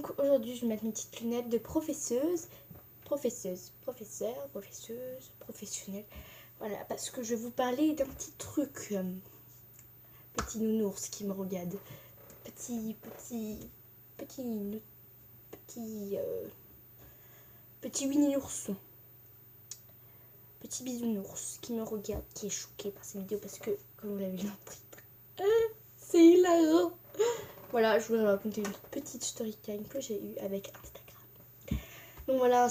Donc aujourd'hui je vais mettre mes petites lunettes de professeur, professionnelle. Voilà, parce que je vais vous parler d'un petit truc. Petit nounours qui me regarde. Petit Winnie l'ourson. Petit bisounours qui me regarde, qui est choqué par cette vidéo parce que, comme vous l'avez vu dans le titre, c'est hilarant. Voilà, je voulais raconter une petite story time que j'ai eue avec Instagram. Donc voilà,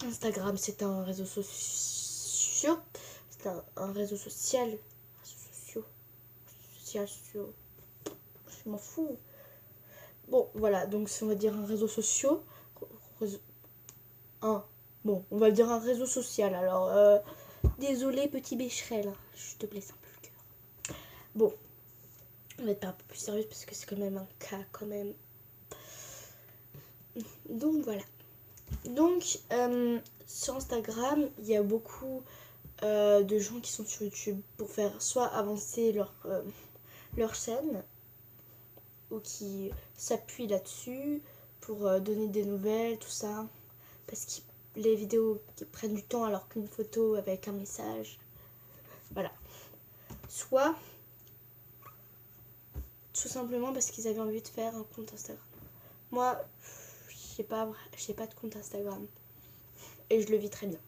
Instagram, c'est un réseau social. C'est un réseau social. Je m'en fous. Bon, voilà, donc on va dire un réseau social. Bon, on va dire un réseau social. Alors, désolé, petit Bécherel, je te blesse un peu le cœur. Bon, on va être un peu plus sérieuse parce que c'est quand même un cas, quand même. Donc, voilà. Donc, sur Instagram, il y a beaucoup de gens qui sont sur YouTube pour faire soit avancer leur chaîne ou qui s'appuient là-dessus pour donner des nouvelles, tout ça. Parce que les vidéos qui prennent du temps alors qu'une photo avec un message, voilà. Soit tout simplement parce qu'ils avaient envie de faire un compte Instagram. Moi, j'ai pas de compte Instagram et je le vis très bien.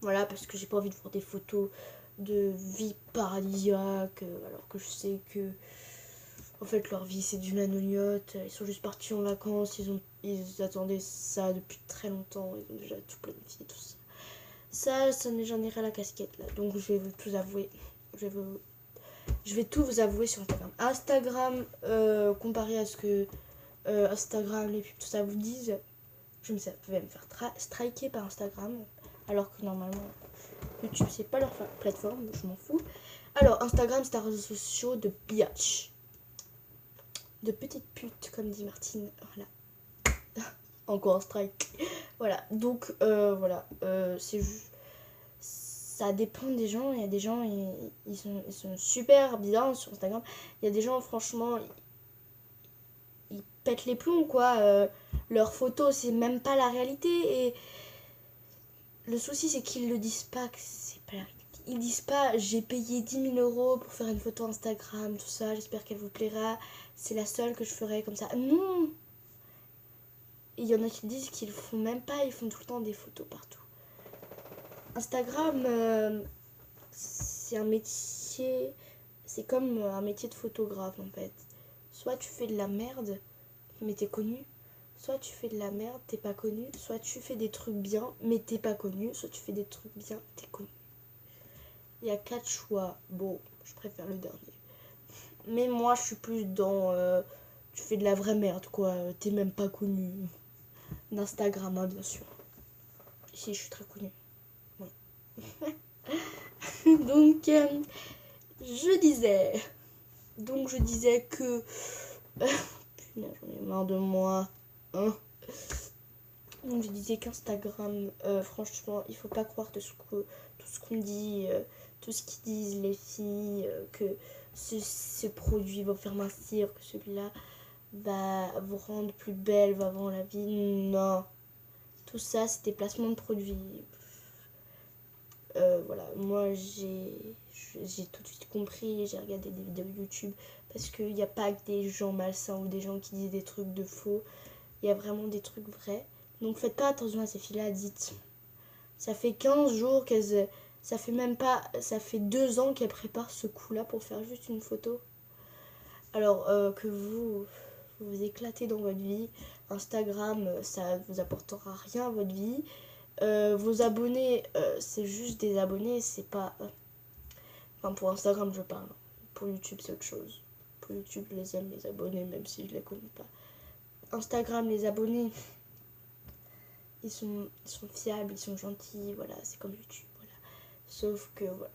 Voilà, parce que j'ai pas envie de voir des photos de vie paradisiaque alors que je sais que en fait leur vie c'est du manoliote, ils sont juste partis en vacances, ils attendaient ça depuis très longtemps, ils ont déjà tout planifié, tout ça. J'en ai rien à la casquette là, donc je vais vous tout avouer. Je vais tout vous avouer sur Instagram. Instagram, comparé à ce que Instagram, les pubs, tout ça vous disent, je vais me faire striker par Instagram, alors que normalement YouTube c'est pas leur plateforme, je m'en fous. Alors Instagram c'est un réseau social de biatch, de petites putes comme dit Martine, voilà. Encore un strike. Voilà, donc voilà, c'est juste, ça dépend des gens. Il y a des gens, ils sont super bien sur Instagram. Il y a des gens, franchement, ils pètent les plombs, quoi. Leurs photos, c'est même pas la réalité. Et le souci, c'est qu'ils le disent pas, que c'est pas la réalité. Ils disent pas, j'ai payé 10 000 € pour faire une photo Instagram, tout ça, j'espère qu'elle vous plaira. C'est la seule que je ferai comme ça. Non! Il y en a qui disent qu'ils le font même pas, ils font tout le temps des photos partout. Instagram, c'est un métier, c'est comme un métier de photographe en fait. Soit tu fais de la merde, mais t'es connu. Soit tu fais de la merde, t'es pas connu. Soit tu fais des trucs bien, mais t'es pas connu. Soit tu fais des trucs bien, t'es connu. Il y a 4 choix. Bon, je préfère le dernier. Mais moi, je suis plus dans... tu fais de la vraie merde, quoi. T'es même pas connu. D'Instagram, hein, bien sûr. Si, je suis très connue. Ouais. Donc, je disais que... Putain, j'en ai marre de moi. Hein. Donc je disais qu'Instagram, franchement, il faut pas croire tout ce qu'on dit, tout ce qu'ils disent les filles, que ce produit va vous faire mincir, que celui-là va vous rendre plus belle, va vendre la vie. Non. Tout ça, c'est des placements de produits. Voilà, moi j'ai tout de suite compris, j'ai regardé des vidéos YouTube parce qu'il n'y a pas que des gens malsains ou des gens qui disent des trucs de faux, il y a vraiment des trucs vrais. Donc faites pas attention à ces filles-là, dites. Ça fait 15 jours qu'elles... Ça fait même pas... Ça fait 2 ans qu'elles préparent ce coup-là pour faire juste une photo. Alors que vous éclatez dans votre vie. Instagram, ça vous apportera rien à votre vie. Vos abonnés, c'est juste des abonnés, c'est pas... Enfin, pour Instagram, je parle. Pour YouTube, c'est autre chose. Pour YouTube, je les aime, les abonnés, même si je les connais pas. Instagram, les abonnés, ils sont fiables, ils sont gentils, voilà, c'est comme YouTube, voilà. Sauf que, voilà,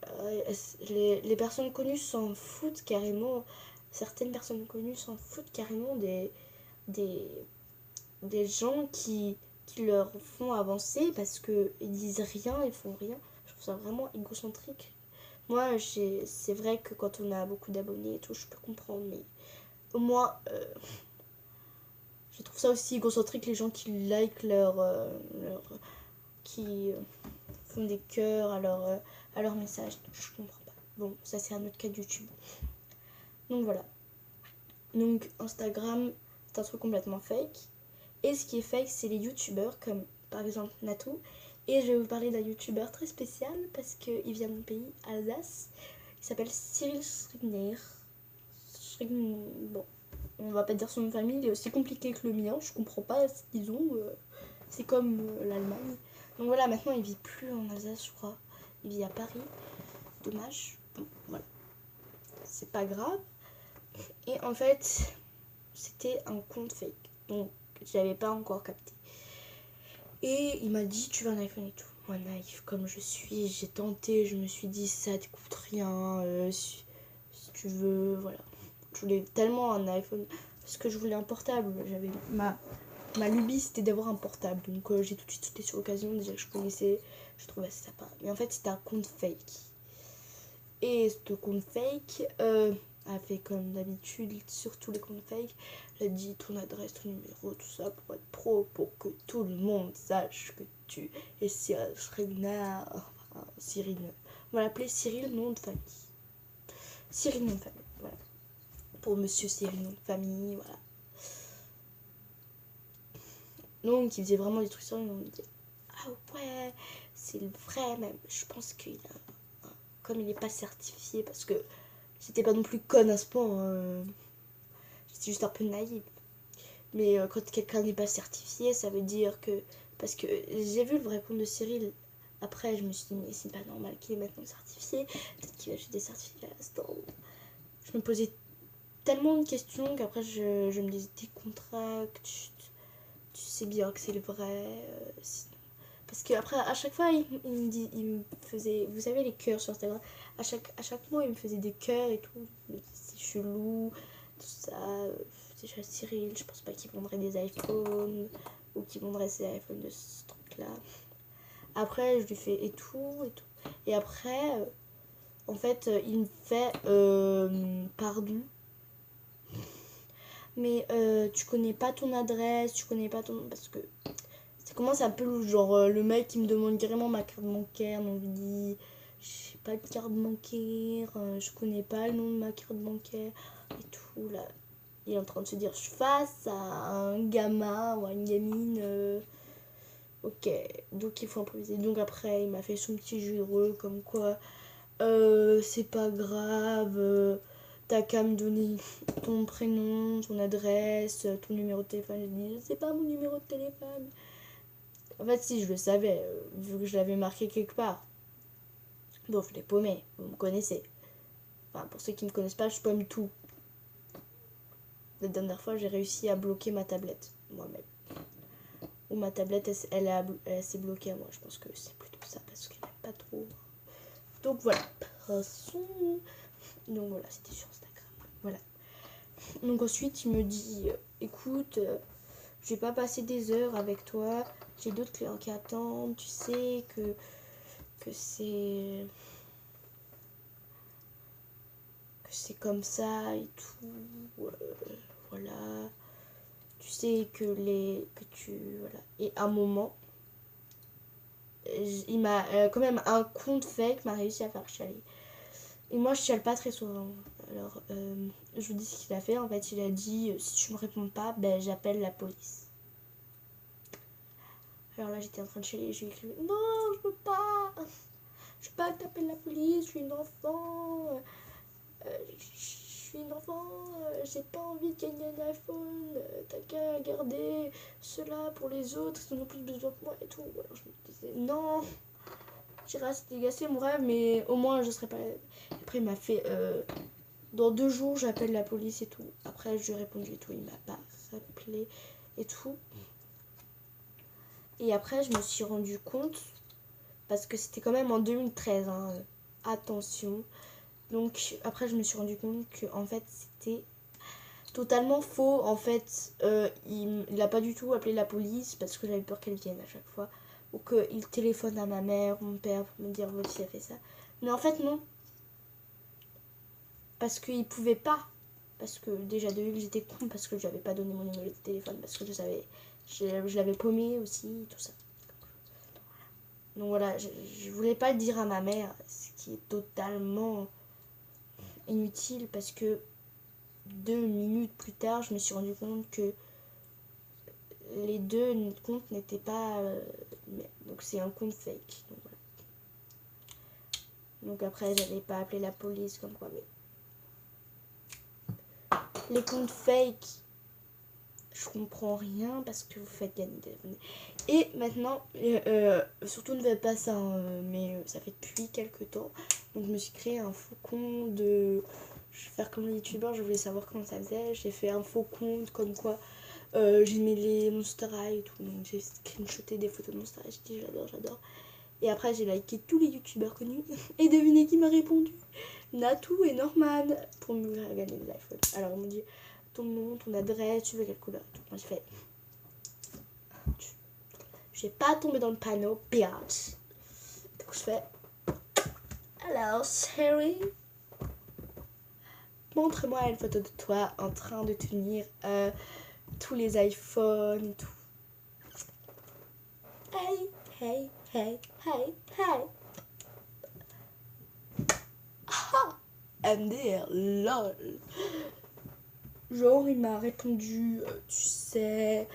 les personnes connues s'en foutent carrément. Certaines personnes connues s'en foutent carrément des gens qui leur font avancer parce qu'ils disent rien, ils font rien. Je trouve ça vraiment égocentrique. Moi, c'est vrai que quand on a beaucoup d'abonnés et tout, je peux comprendre, mais au moins, Je trouve ça aussi égocentrique, les gens qui like qui font des cœurs à leur message. Je comprends pas. Bon, ça c'est un autre cas de YouTube. Donc voilà. Donc Instagram, c'est un truc complètement fake. Et ce qui est fake, c'est les youtubeurs comme par exemple Natou. Et je vais vous parler d'un youtubeur très spécial parce qu'il vient de mon pays, Alsace. Il s'appelle Cyril Strickner. Bon, on va pas dire son nom de famille, il est aussi compliqué que le mien. Je comprends pas ce qu'ils ont. C'est comme l'Allemagne. Donc voilà, maintenant il vit plus en Alsace, je crois. Il vit à Paris. Dommage. Bon, voilà. C'est pas grave. Et en fait, c'était un compte fake. Donc, je l'avais pas encore capté. Et il m'a dit, tu veux un iPhone et tout. Moi, naïf comme je suis, j'ai tenté. Je me suis dit, ça te coûte rien. Si tu veux, voilà. Je voulais tellement un iPhone. Parce que je voulais un portable. J'avais ma lubie, c'était d'avoir un portable. Donc, j'ai tout de suite sauté sur l'occasion. Déjà que je connaissais, je trouvais ça sympa. Mais en fait, c'était un compte fake. Et ce compte fake a fait comme d'habitude sur tous les comptes fake. Elle a dit ton adresse, ton numéro, tout ça pour être pro, pour que tout le monde sache que tu es Cyril Schregner. Enfin, Cyril. On va l'appeler Cyril, nom de famille. Cyril, nom de famille, voilà. Pour monsieur Cyril, nom de famille, voilà. Donc il faisait vraiment des trucs sur lui, on me dit ah ouais, c'est le vrai même. Je pense qu'il a. Comme il n'est pas certifié, parce que j'étais pas non plus conne à ce point, j'étais juste un peu naïve. Mais quand quelqu'un n'est pas certifié, ça veut dire que. Parce que j'ai vu le vrai compte de Cyril. Après, je me suis dit, mais c'est pas normal qu'il est maintenant certifié. Peut-être qu'il va acheter des certificats à l'instant. Je me posais tellement de questions qu'après, je me disais, tes contrats, tu sais bien que c'est le vrai. Parce qu'après, à chaque fois, il me faisait. Vous savez, les cœurs sur Instagram. À chaque mois, il me faisait des cœurs et tout. C'est chelou, tout ça. Déjà, Cyril, je pense pas qu'il vendrait des iPhones. Ou qu'il vendrait ses iPhones de ce truc-là. Après, je lui fais et tout, et tout. Et après, en fait, il me fait. Pardon. Mais tu connais pas ton adresse, tu connais pas ton. Parce que ça commence un peu genre le mec qui me demande carrément ma carte bancaire, donc je dis j'ai pas de carte bancaire, je connais pas le nom de ma carte bancaire et tout là. Il est en train de se dire je suis face à un gamin ou à une gamine. Ok, donc il faut improviser. Donc après il m'a fait son petit jeu de rôle comme quoi c'est pas grave, t'as qu'à me donner ton prénom, ton adresse, ton numéro de téléphone. J'ai dit c'est pas mon numéro de téléphone. En fait, si je le savais, vu que je l'avais marqué quelque part. Bon, je l'ai paumé, vous me connaissez. Enfin, pour ceux qui ne me connaissent pas, je paume tout. La dernière fois, j'ai réussi à bloquer ma tablette, moi-même. Ou ma tablette, elle s'est bloquée à moi. Je pense que c'est plutôt ça, parce qu'elle n'aime pas trop. Donc voilà. Donc voilà, c'était sur Instagram. Voilà. Donc ensuite, il me dit, écoute, je vais pas passer des heures avec toi. J'ai d'autres clients qui attendent. Tu sais que c'est comme ça et tout, voilà, tu sais que tu voilà. Et à un moment il m'a quand même un compte fake m'a réussi à faire chialer et moi je chiale pas très souvent. Alors je vous dis ce qu'il a fait. En fait, il a dit si tu me réponds pas, ben j'appelle la police. Alors là j'étais en train de chialer, j'ai écrit non, je peux pas t'appeler la police, je suis une enfant. Je suis une enfant, j'ai pas envie de gagner un iPhone, t'as qu'à garder cela pour les autres, ils en ont plus besoin que moi et tout. Alors je me disais, non, j'irai dégager mon rêve, mais au moins je serai pas. Après, il m'a fait, dans 2 jours, j'appelle la police et tout. Après, je lui ai répondu et tout, il m'a pas rappelé et tout. Et après, je me suis rendu compte, parce que c'était quand même en 2013, hein, attention. Donc après, je me suis rendu compte que en fait, c'était totalement faux. En fait, il n'a pas du tout appelé la police parce que j'avais peur qu'elle vienne à chaque fois. Ou qu'il téléphone à ma mère, mon père pour me dire votre fille a fait ça. Mais en fait, non. Parce qu'il pouvait pas. Parce que déjà de une, j'étais con parce que je lui avais pas donné mon numéro de téléphone. Parce que je l'avais paumé aussi, tout ça. Donc voilà, je voulais pas le dire à ma mère, ce qui est totalement inutile parce que 2 minutes plus tard, je me suis rendu compte que les deux comptes n'étaient pas... donc c'est un compte fake. Donc, voilà. Donc après, j'avais pas appelé la police comme quoi. Mais les comptes fake, je comprends rien parce que vous faites gagner des abonnés. Et maintenant, surtout ne faites pas ça, hein, mais ça fait depuis quelques temps. Donc je me suis créé un faux compte de... Je vais faire comme les youtubeurs, je voulais savoir comment ça faisait. J'ai fait un faux compte comme quoi j'ai mis les Monster High et tout. Donc j'ai screenshoté des photos de Monster High. J'ai dit j'adore. Et après j'ai liké tous les youtubeurs connus. Et devinez qui m'a répondu? Natou et Norman pour me faire gagner des iPhones. Alors on me dit ton nom, ton adresse, tu veux quelle couleur. Donc moi je fais... Je vais pas tomber dans le panneau, bitch. Donc je fais... Alors Sherry, montre-moi une photo de toi en train de tenir tous les iPhones et tout. Hey, hey, hey, hey, hey. Ah, MDR, lol. Genre, il m'a répondu, tu sais,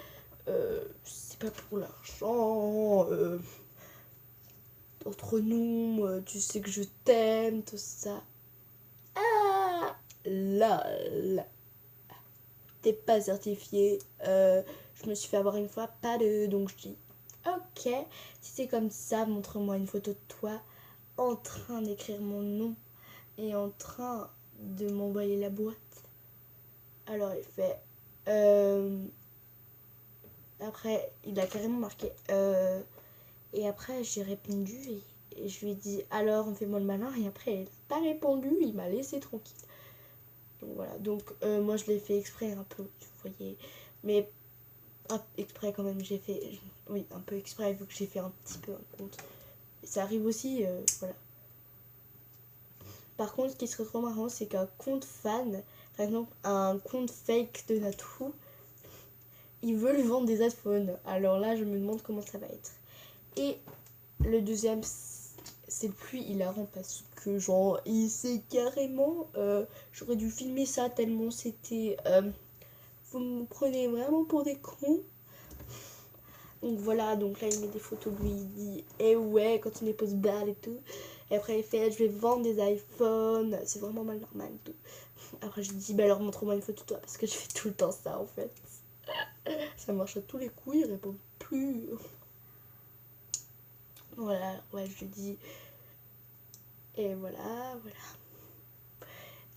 c'est pas pour l'argent, entre nous, tu sais que je t'aime, tout ça. Ah, lol. T'es pas certifié. Je me suis fait avoir une fois, pas de... Donc je dis, ok, si c'est comme ça, montre-moi une photo de toi en train d'écrire mon nom et en train de m'envoyer la boîte. Alors il fait... Après, il a carrément marqué... Et après, j'ai répondu et je lui ai dit, alors, fais-moi le malin. Et après, il n'a pas répondu, il m'a laissé tranquille. Donc voilà, donc moi je l'ai fait exprès un peu, vous voyez, mais exprès quand même, j'ai fait, oui, un peu exprès vu que j'ai fait un petit peu un compte. Et ça arrive aussi, voilà. Par contre, ce qui serait trop marrant, c'est qu'un compte fan, par exemple un compte fake de Natou, il veut lui vendre des iPhones. Alors là, je me demande comment ça va être. Et le deuxième, c'est le plus hilarant parce que genre il sait carrément j'aurais dû filmer ça tellement c'était vous me prenez vraiment pour des cons. Donc voilà, donc là il met des photos de lui, il dit eh ouais quand il me pose balle et tout. Et après il fait je vais vendre des iPhones, c'est vraiment mal normal et tout. Après je dis bah alors montre-moi une photo de toi parce que je fais tout le temps ça en fait. Ça marche à tous les coups, il répond plus. Voilà, ouais je lui dis et voilà.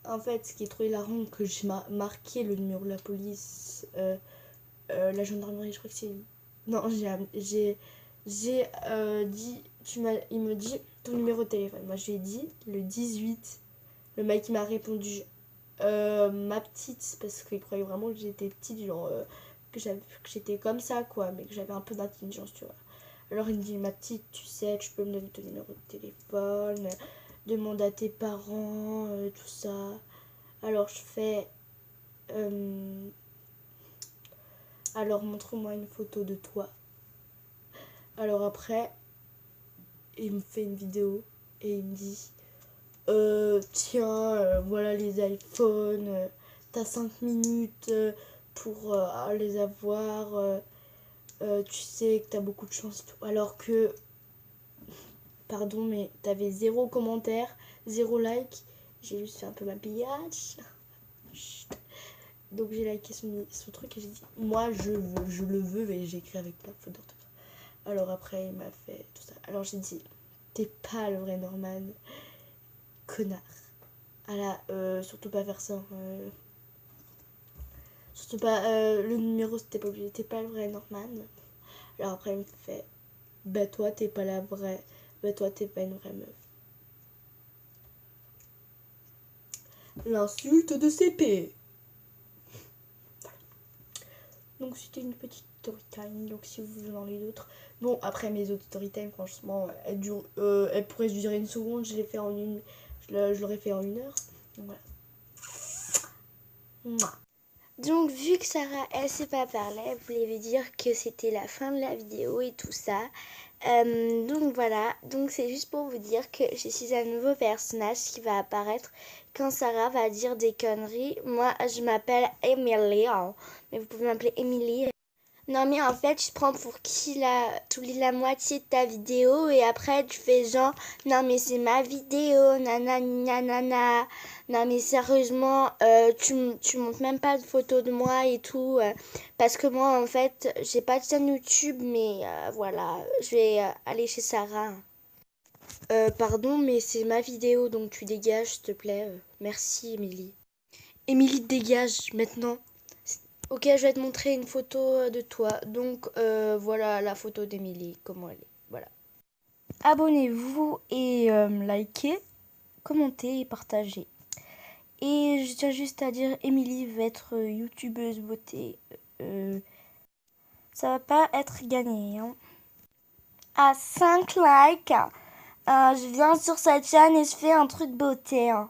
En fait, ce qui est trop hilarant, que j'ai marqué le numéro de la police, la gendarmerie, je crois que c'est... Non, j'ai dit... Il me dit ton numéro de téléphone. Moi, je lui ai dit le 18. Le mec, il m'a répondu ma petite, parce qu'il croyait vraiment que j'étais petite, genre que j'étais comme ça, quoi, mais que j'avais un peu d'intelligence, tu vois. Alors, il me dit ma petite, tu sais, tu peux me donner ton numéro de téléphone, demande à tes parents, tout ça. Alors je fais alors montre-moi une photo de toi. Alors après il me fait une vidéo et il me dit tiens voilà les iPhones, t'as 5 minutes pour les avoir, tu sais que t'as beaucoup de chance, tout. Alors que pardon mais t'avais 0 commentaire, 0 like. J'ai juste fait un peu ma biatch. Donc j'ai liké son truc et j'ai dit moi je le veux et j'ai écrit avec plein de fautes d'orthographe. Alors après il m'a fait tout ça. Alors j'ai dit t'es pas le vrai Norman, connard. Ah là, surtout pas faire ça. Surtout pas le numéro c'était pas obligé, t'es pas le vrai Norman. Alors après il me fait bah toi t'es pas la vraie, bah toi t'es pas une vraie meuf. L'insulte de CP. Donc c'était une petite story time, donc si vous voulez en les d'autres. Bon, après mes autres story time, franchement, elles pourraient durer une seconde, je l'aurais fait en 1 heure. Donc voilà. Mouah. Donc vu que Sarah elle sait pas parler, elle voulait dire que c'était la fin de la vidéo et tout ça. Donc voilà, donc c'est juste pour vous dire que je suis un nouveau personnage qui va apparaître quand Sarah va dire des conneries. Moi je m'appelle Emily, hein, mais vous pouvez m'appeler Emily. Non mais en fait je prends pour qui là, tu lis la moitié de ta vidéo et après tu fais genre non mais c'est ma vidéo, nanani nanana. Non mais sérieusement, tu montes même pas de photos de moi et tout. Parce que moi en fait j'ai pas de chaîne YouTube mais voilà, je vais aller chez Sarah. Pardon mais c'est ma vidéo donc tu dégages s'il te plaît. Merci Émilie. Émilie dégage maintenant. Ok, je vais te montrer une photo de toi. Donc voilà la photo d'Émilie, comment elle est. Voilà. Abonnez-vous et likez, commentez et partagez. Et je tiens juste à dire, Émilie va être youtubeuse beauté. Ça va pas être gagné. Hein. À 5 likes, je viens sur cette chaîne et je fais un truc beauté. Hein.